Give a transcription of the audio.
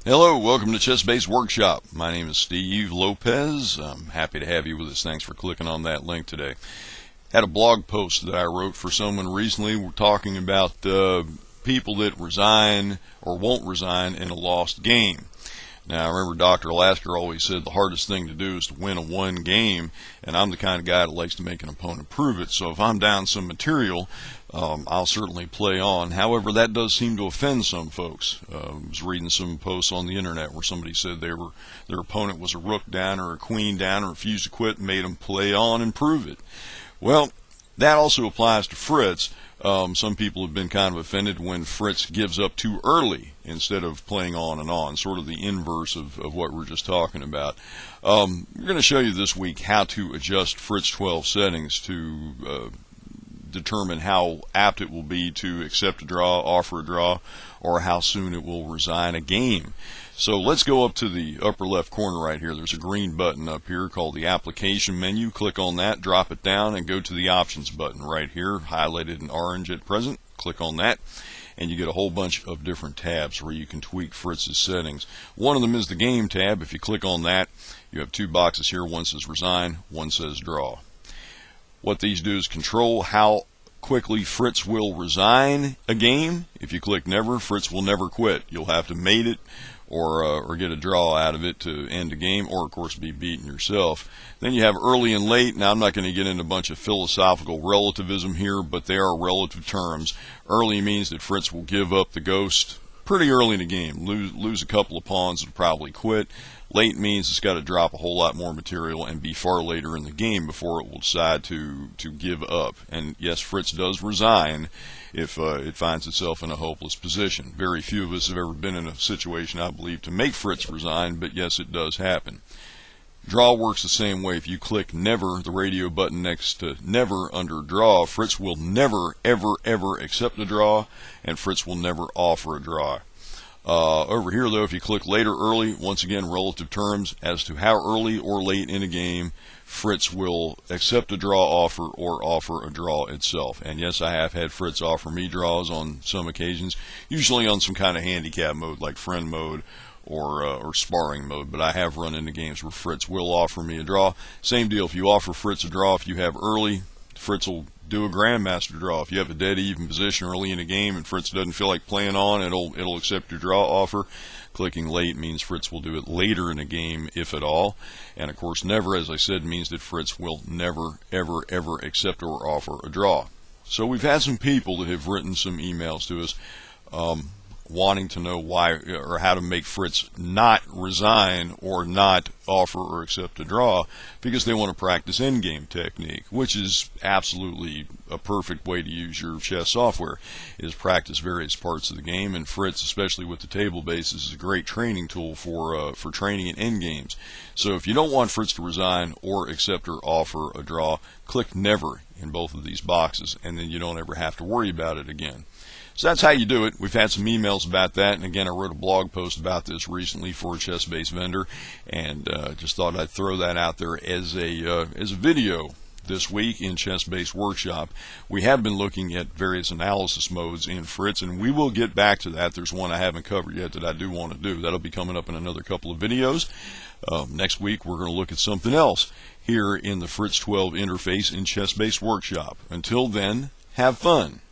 Hello, welcome to Chess-Based Workshop. My name is Steve Lopez. I'm happy to have you with us. Thanks for clicking on that link today. Had a blog post that I wrote for someone recently. We're talking about people that resign or won't resign in a lost game. Now, I remember Dr. Lasker always said the hardest thing to do is to win a one game, and I'm the kind of guy that likes to make an opponent prove it. So if I'm down some material, I'll certainly play on. However, that does seem to offend some folks. I was reading some posts on the internet where somebody said their opponent was a rook down or a queen down and refused to quit and made them play on and prove it. Well, that also applies to Fritz. Some people have been kind of offended when Fritz gives up too early instead of playing on, sort of the inverse of what we're just talking about. We're going to show you this week how to adjust Fritz12 settings to determine how apt it will be to accept a draw, offer a draw, or how soon it will resign a game. So let's go up to the upper left corner right here. There's a green button up here called the application menu. Click on that, drop it down, and go to the options button right here, highlighted in orange at present. Click on that, and you get a whole bunch of different tabs where you can tweak Fritz's settings. One of them is the game tab. If you click on that, you have two boxes here. One says resign, one says draw. What these do is control how quickly Fritz will resign a game. If you click never, Fritz will never quit. You'll have to mate it or get a draw out of it to end a game, or of course be beaten yourself. Then you have early and late. Now I'm not going to get into a bunch of philosophical relativism here, but they are relative terms. Early means that Fritz will give up the ghost pretty early in the game, lose a couple of pawns and probably quit. Late means it's got to drop a whole lot more material and be far later in the game before it will decide to give up. And yes, Fritz does resign if it finds itself in a hopeless position. Very few of us have ever been in a situation, I believe, to make Fritz resign, but yes, it does happen. Draw works the same way. If you click never, the radio button next to never under draw, Fritz will never, ever, ever accept a draw, and Fritz will never offer a draw. Over here, though, if you click later early, once again, relative terms as to how early or late in a game Fritz will accept a draw offer or offer a draw itself. And yes, I have had Fritz offer me draws on some occasions, usually on some kind of handicap mode like friend mode or sparring mode, but I have run into games where Fritz will offer me a draw. Same deal, if you offer Fritz a draw, if you have early, Fritz will do a grandmaster draw. If you have a dead even position early in a game and Fritz doesn't feel like playing on, it'll accept your draw offer. Clicking late means Fritz will do it later in a game, if at all. And of course, never, as I said, means that Fritz will never, ever, ever accept or offer a draw. So we've had some people that have written some emails to us wanting to know why or how to make Fritz not resign or not offer or accept a draw, because they want to practice endgame technique, which is absolutely a perfect way to use your chess software, is practice various parts of the game. And Fritz, especially with the table bases, is a great training tool for training in endgames. So if you don't want Fritz to resign or accept or offer a draw, click never in both of these boxes, and then you don't ever have to worry about it again. So that's how you do it. We've had some emails about that, and again, I wrote a blog post about this recently for a chess-based vendor, and just thought I'd throw that out there as a video this week in Chess-Based Workshop. We have been looking at various analysis modes in Fritz, and we will get back to that. There's one I haven't covered yet that I do want to do. That'll be coming up in another couple of videos. Next week, we're going to look at something else here in the Fritz12 interface in Chess-Based Workshop. Until then, have fun.